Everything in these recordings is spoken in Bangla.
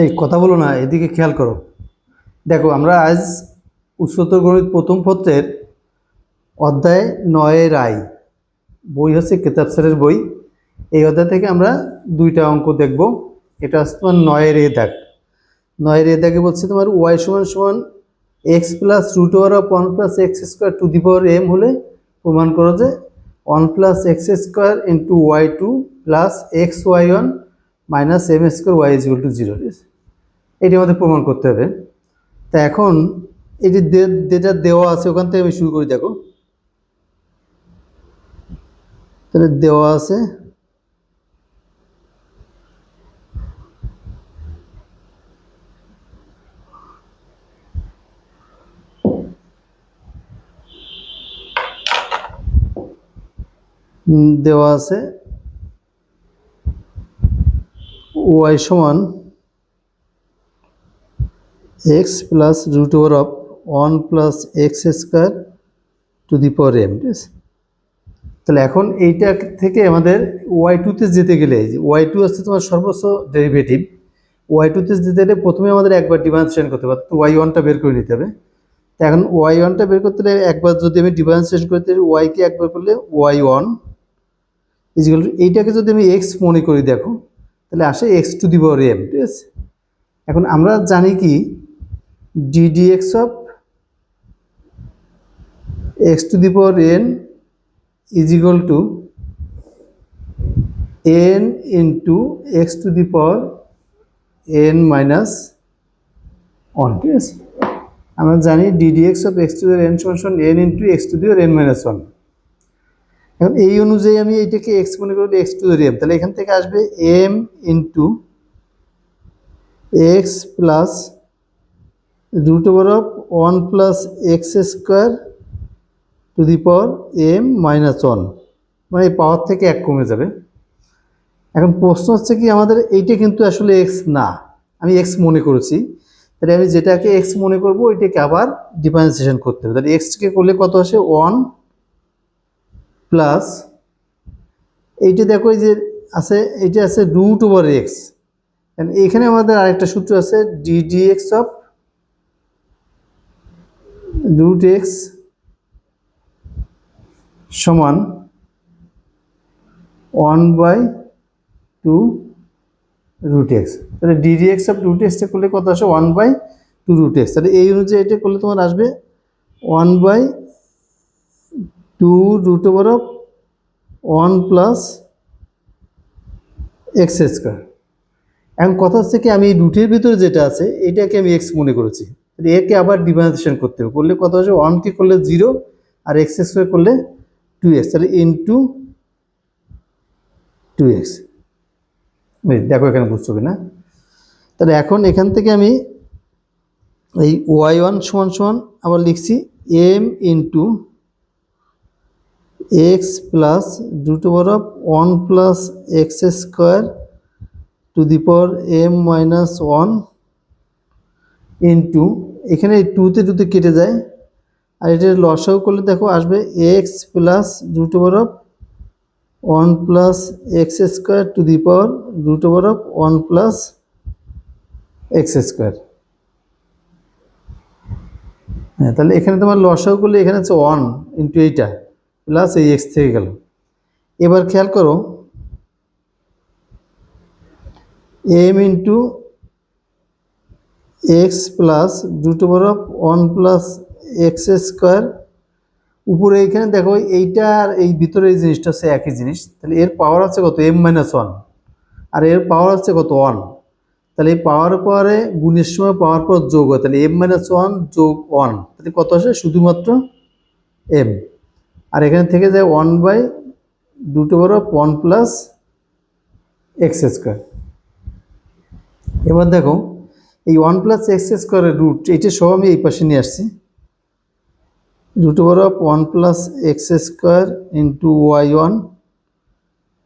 এই কথা বলো না, এদিকে খেয়াল করো। দেখো, আমরা আজ উচ্চতর গণিত প্রথম পত্রের অধ্যায় 9-এর আই, বই হচ্ছে কেতাব স্যারের বই। এই অধ্যায় থেকে আমরা দুইটা অঙ্ক দেখব। এটা হচ্ছে তোমার 9-এর দাগ। 9-এর দাগে বলছে তোমার ওয়াই সমান সমান x plus root over of 1 + x² to the power m হলে প্রমাণ করো যে 1 + x² into y2 plus xy1 minus m² y = 0। এটি আমাদের প্রমাণ করতে হবে। তা এখন এটি যেটা দেওয়া আছে ওখান থেকে আমি শুরু করি। দেখো, তাহলে দেওয়া আছে ওয়াই সমান x plus root over of 1 + x² to the power m. ঠিক আছে, তাহলে এখন এইটা থেকে আমাদের y2-তে যেতে গেলে, y2 হচ্ছে তোমার সর্বোচ্চ ডেরিভেটিভ। y2-তে যেতে গেলে প্রথমে আমাদের একবার ডিফারেন্সিয়েশন করতে হবে, তো y1টা বের করে নিতে হবে। তো এখন y1টা বের করতে হলে একবার যদি আমি ডিফারেন্সিয়েশন করতে y-কে একবার করলে y1 ইজিক্যাল টু, এইটাকে যদি আমি x মনে করি, দেখো তাহলে আসে x to the power m। ঠিক আছে, এখন আমরা জানি কি ddx of x to the power n is equal to n into x to the power n minus 1। ঠিক আছে, আমরা জানি ddx of x to the power n সমান n into x to the power n minus 1। এখন এই অনুযায়ী আমি এইটাকে x মনে করলে x to the power m, তাহলে এখান থেকে আসবে m into x plus root over of 1 + x² to the power m minus 1, মানে এই পাওয়ার থেকে 1 কমে যাবে। এখন প্রশ্ন হচ্ছে কি, আমাদের এইটা কিন্তু আসলে x না, আমি x মনে করেছি। তাহলে আমি যেটাকে x মনে করব ওইটাকে আবার ডিফারেন্সিয়েশন করতে হবে। তাহলে x-কে করলে কত আসে 1 প্লাস এইটা, দেখো এই যে আছে, এইটা আছে রুট ওভার x। এখানে আমাদের আরেকটা সূত্র আছে ddx অফ রুট x সমান 1/2 রুট এক্স। তাহলে ddx অফ রুট এক্সটা করলে কত আসে 1/2 রুট এক্স। তাহলে এই অনুযায়ী এটা করলে তোমার আসবে 1/2 রুট ওভার অফ 1 + x²। এখন কথা হচ্ছে কি, আমি এই রুটের ভিতরে যেটা আছে এটাকে আমি এক্স মনে করেছি, তাহলে একে আবার ডিফারেন্সিয়েশন করতে হবে। করলে কত আসে 1কে করলে 0 আর x² করলে 2x, তাহলে ইন্টু 2x। দেখো এখানে বুঝছো কিনা। তাহলে এখন এখান থেকে আমি এই y1 সমান সমান আবার লিখছি m into x plus root over of 1 + x² to the power m minus 1 into, এখানে 2তে 2তে কেটে যায়, আর এটা লসাগু করলে দেখো আসবে x plus root over of 1 + x² to the power root over of 1 + x²। হ্যাঁ, তাহলে এখানে তোমার লসাগু করলে এখানে হচ্ছে 1 ইন্টু এইটা প্লাস এই x থেকে গেল। এবার খেয়াল করো m into x plus root over of 1 + x² উপরে এইখানে দেখো এইটা আর এই ভিতরে এই জিনিসটা হচ্ছে একই জিনিস। তাহলে এর পাওয়ার আছে কত m-1, আর এর পাওয়ার আছে কত 1। তাহলে এই পাওয়ার পাওয়ারে গুণের সময় পাওয়ার পর যোগ হয়, তাহলে m-1 যোগ 1, তাহলে কত আসে শুধুমাত্র m। আর এখানে থেকে যায় 1/√1 + x²। এবার দেখো এই 1 + x² এর রুট, এটা সব আমি এই পাশে নিয়ে আসছি। √1 + x² into y1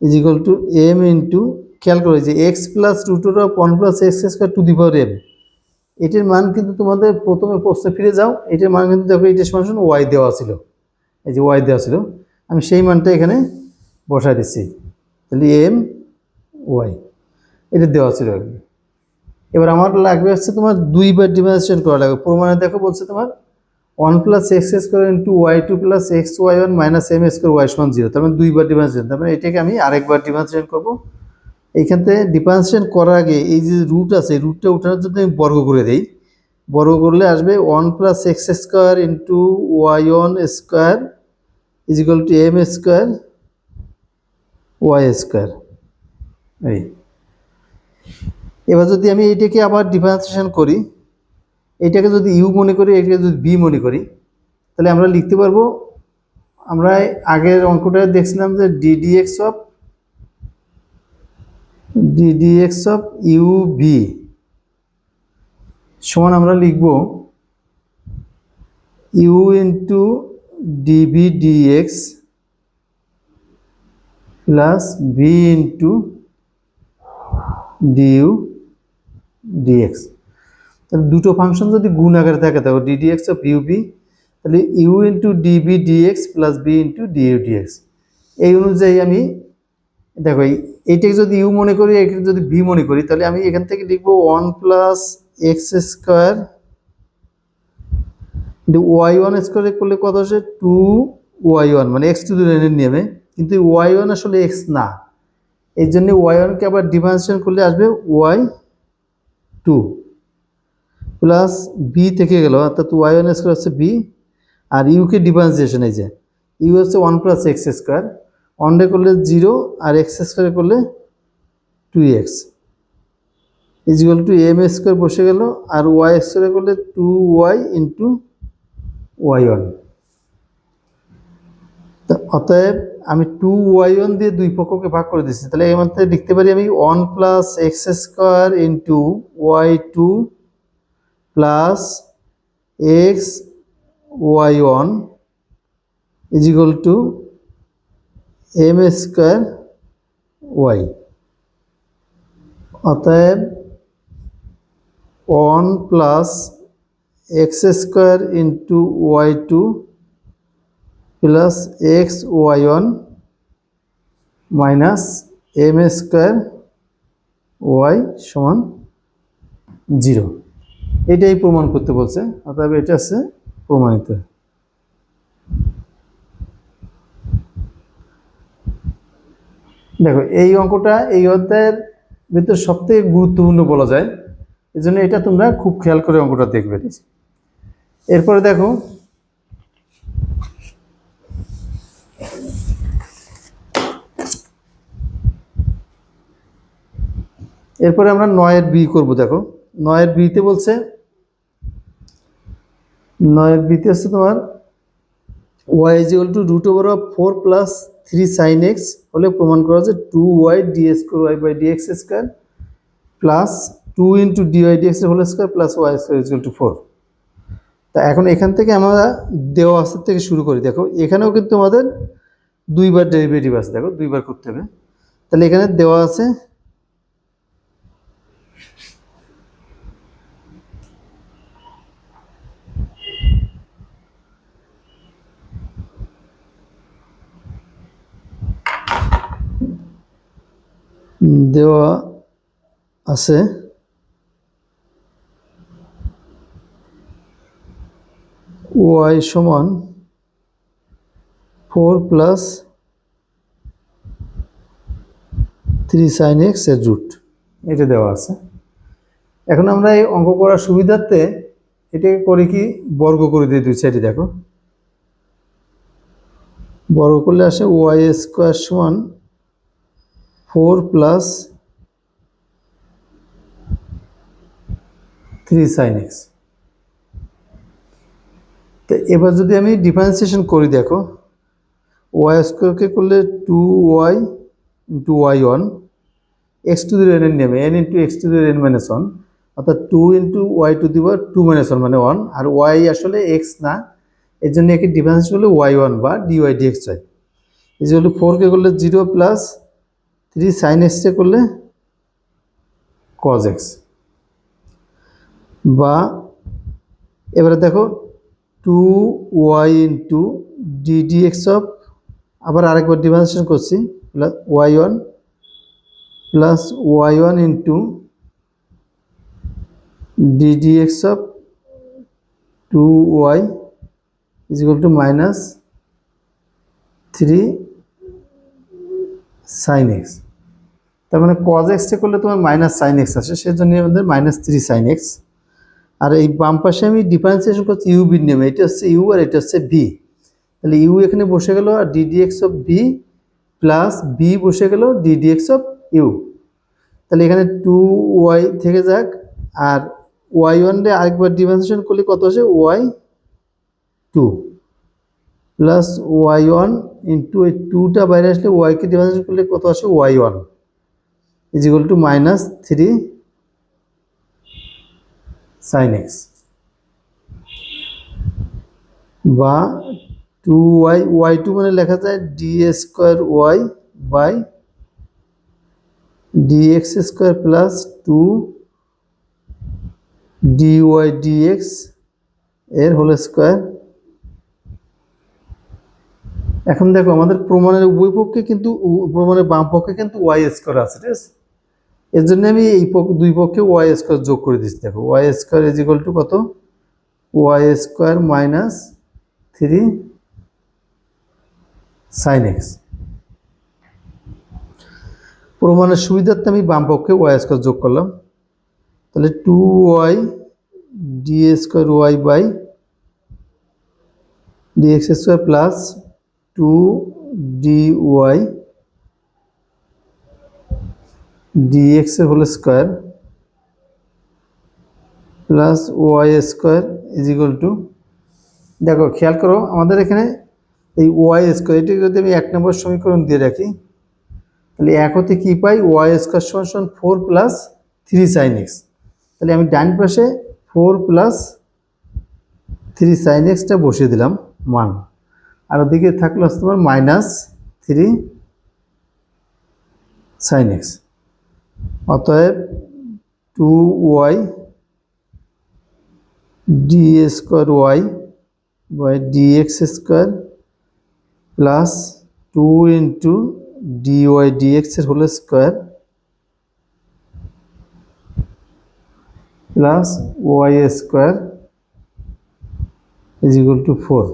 is equal to m into, খেয়াল করো যে x plus √1 + x² to the power m, এটির মান কিন্তু তোমাদের প্রথমে প্রশ্নে ফিরে যাও, এটির মান কিন্তু দেখো এটির সমান y দেওয়া ছিল, এই যে y দেওয়া ছিল, আমি সেই মানটা এখানে বসায় দিচ্ছি। তাহলে m y এটা দেওয়া ছিল। এবার আমার লাগবে হচ্ছে তোমার দুইবার ডিফারেন্সিয়েশন করা লাগবে। প্রমাণে দেখো বলছে তোমার 1 plus x square into y two plus x y one minus m square y সমান জিরো, তার মানে দুইবার ডিফারেন্সিয়েশন, তার মানে এটাকে আমি আরেকবার ডিফারেন্সিয়েশন করবো। এইখান থেকে ডিফারেন্সিয়েশন করার আগে এই যে রুট আছে, রুটটা ওঠানোর জন্য আমি বর্গ করে দিই। বর্গ করলে আসবে 1 plus x square into y one square is equal to m square y square. এই এবার যদি আমি এইটাকে আবার ডিফারেন্সিয়েশন করি, এইটাকে যদি ইউ মনে করি, এটাকে যদি বি মনে করি, তাহলে আমরা লিখতে পারবো, আমরা আগের অঙ্কটা দেখছিলাম যে ডিডিএক্স অফ ইউ বি সমান আমরা লিখব u into dv dx plus v into du dx. তাহলে দুটো ফাংশন যদি গুণ আকারে থাকে তাহলে ডিডিএক্স অফ ইউবি, তাহলে u into dv dx plus v into du dx. এই অনুযায়ী আমি দেখো এইটাকে যদি ইউ মনে করি, এটাকে যদি বি মনে করি, তাহলে আমি এখান থেকে লিখবো 1 plus x square into y one square করলে কত আসে 2 ওয়াই ওয়ান, মানে এক্স টু দি এর নিয়মে, কিন্তু ওয়াই ওয়ান আসলে এক্স না, এই জন্য ওয়াই ওয়ানকে আবার ডিফারেন্সিয়েশন করলে আসবে ওয়াই টু প্লাস বি থেকে গেল, অর্থাৎ ওয়াই ওয়ান স্কোয়ার হচ্ছে বি, আর ইউকে ডিফারেন্সিয়েশন, এই যে ইউ হচ্ছে 1 প্লাস এক্স স্কোয়ার, ওয়ানডে করলে 0 আর এক্স স্কোয়ার করলে 2x is equal to m square বসে গেল, আর ওয়াই স্কোয়ার করলে 2y ইন্টু ওয়াই ওয়ান। অতএব আমি 2y1 দিয়ে দুই পক্ষকে ভাগ করে দিচ্ছি, তাহলে এর মধ্যে লিখতে পারি আমি 1 plus x square into y two plus x y one is equal to m square y. অতএব 1 plus x square into y two plus x y one minus m square y সমান 0, এটাই প্রমাণ করতে বলছে। অতএব এটা আছে প্রমাণিত। দেখো এই অঙ্কটা এই অধ্যায়ের ভিতর সবথেকে গুরুত্বপূর্ণ বলা যায়, এই জন্য এটা তোমরা খুব খেয়াল করে অঙ্কটা দেখবে। এরপরে দেখো এরপরে আমরা 9 বি করব। দেখো 9 বিতে বলছে, 9 বিতে হচ্ছে তোমার y is equal to root over of 4 plus 3 sine x হলে প্রমাণ করা যায় 2y d square y by d x square plus 2 into dy dx whole square plus y square is equal to 4। তা এখন এখান থেকে আমরা দেওয়া আছে থেকে শুরু করি। দেখো এখানেও কিন্তু আমাদের দুইবার ডেরিভেটিভ আছে, দেখো দুইবার করতে হবে। তাহলে এখানে দেওয়া আছে দেওয়া আছে ওয়াই সমান 4 প্লাস 3 সাইন এক্স এর রুট, এটা দেওয়া আছে। এখন আমরা এই অঙ্ক করার সুবিধার্থে এটাকে করে কি বর্গ করে দিয়ে দুই সাইডে, দেখো বর্গ করলে আসে ওয়াই স্কোয়ার সমান 4 প্লাস 3 সাইন এক্স। তো এবার যদি আমি ডিফারেন্সিয়েশন করি, দেখো ওয়াই স্কোয়ারকে করলে 2y into y one x to the এর নেমে n into x to the n minus one, অর্থাৎ 2 into y to the power 2 minus one মানে 1, আর ওয়াই আসলে এক্স না, এর জন্য একে ডিফারেন্স করলে ওয়াই ওয়ান বা ডিওয়াই ডিএক্স হয়। এই যে 4কে করলে 0 প্লাস 3 সাইন এক্সকে করলে কজ এক্স, বা এবারে দেখো 2y ইন্টু ডিডিএক্স অফ, আবার আরেকবার ডিফারেন্সিয়েশন করছি, plus y one into ddx of 2y is equal to minus 3 sin x। তার মানে cos x টা করলে তোমার মাইনাস sin x আসে, সেজন্য আমাদের মাইনাস 3 sin x। আর এই বাম পাশে আমি ডিফারেন্সিয়েশন করছি ইউ বির নেমে, এটা হচ্ছে ইউ আর এটা হচ্ছে বি। তাহলে ইউ এখানে বসে গেল আর ddx of b plus b বসে গেল ডিডিএক্স অফ ইউ। তাহলে এখানে 2y থেকে যাক, আর y1 রে আরেকবার ডিফারেন্সিয়েশন করলে কত আসে y2 প্লাস y1 ইন্টু এই 2টা বাইরে আসলে y কে ডিফারেন্সিয়েশন করলে কত আসে y1 is equal to minus 3 sin x, বা 2y y2 মানে লেখা যায় d square y by dx square plus 2 dy dx এর হোল স্কোয়ার। এখন দেখো আমাদের প্রমাণের উভয় পক্ষে কিন্তু প্রমাণের বাম পক্ষে কিন্তু ওয়াই স্কোয়ার আছে, ঠিক আছে? এর জন্য আমি এই দুই পক্ষে ওয়াই স্কোয়ার যোগ করে দিচ্ছি। দেখো y square is equal to কত, y square minus 3 sin x। প্রমাণের সুবিধার্থে আমি বাম পক্ষে ওয়াই স্কোয়ার যোগ করলাম। তাহলে 2y d square y by dx square plus 2 dy dx এর whole square plus y square is equal to, দেখো খেয়াল করো আমাদের এখানে এই ওয়াই স্কোয়ার এটি যদি আমি 1 নম্বর সমীকরণ দিয়ে রাখি, তাহলে এক হতে কী পাই, ওয়াই স্কোয়ার সমান 4 প্লাস 3 sin x। তাহলে আমি ডান পাশে 4 প্লাস 3 sin x টা বসিয়ে দিলাম মান, আর ওদিকে থাকলো তোমার মাইনাস 3 sin x। অতএব 2y d square y by dx square plus 2 into dy dx এর whole square plus y square is equal to 4।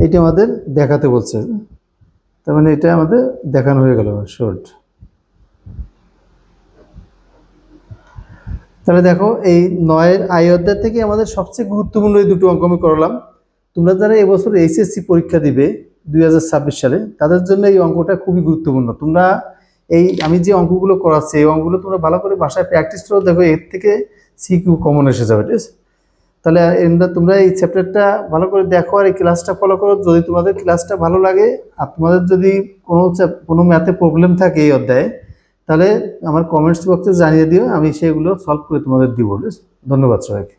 এইটা আমাদের দেখাতে বলছে, তার মানে এটা আমাদের দেখানো হয়ে গেল শর্ট। তাহলে দেখো এই 9-এর আই অধ্যায় থেকে আমাদের সবচেয়ে গুরুত্বপূর্ণ এই দুটো অঙ্ক আমি করলাম। তোমরা যারা এবছর এইচএসসি পরীক্ষা দিবে 2026 সালে, তাদের জন্য এই অঙ্কটা খুবই গুরুত্বপূর্ণ। তোমরা এই আমি যে অঙ্কগুলো করাচ্ছি এই অঙ্কগুলো তোমরা ভালো করে বাসায় প্র্যাকটিস করো, দেখো এর থেকে সিকিউ কমন এসে যাবে, ঠিক আছে? তাহলে তোমরা এই চ্যাপ্টারটা ভালো করে দেখো আর এই ক্লাসটা ফলো করো। যদি তোমাদের ক্লাসটা ভালো লাগে আর তোমাদের যদি কোনো ম্যাথে প্রবলেম থাকে এই অধ্যায়ে, তাহলে আমার কমেন্টস বক্সে জানিয়ে দিও, আমি সেগুলো সলভ করে তোমাদের দিব। ধন্যবাদ সবাইকে।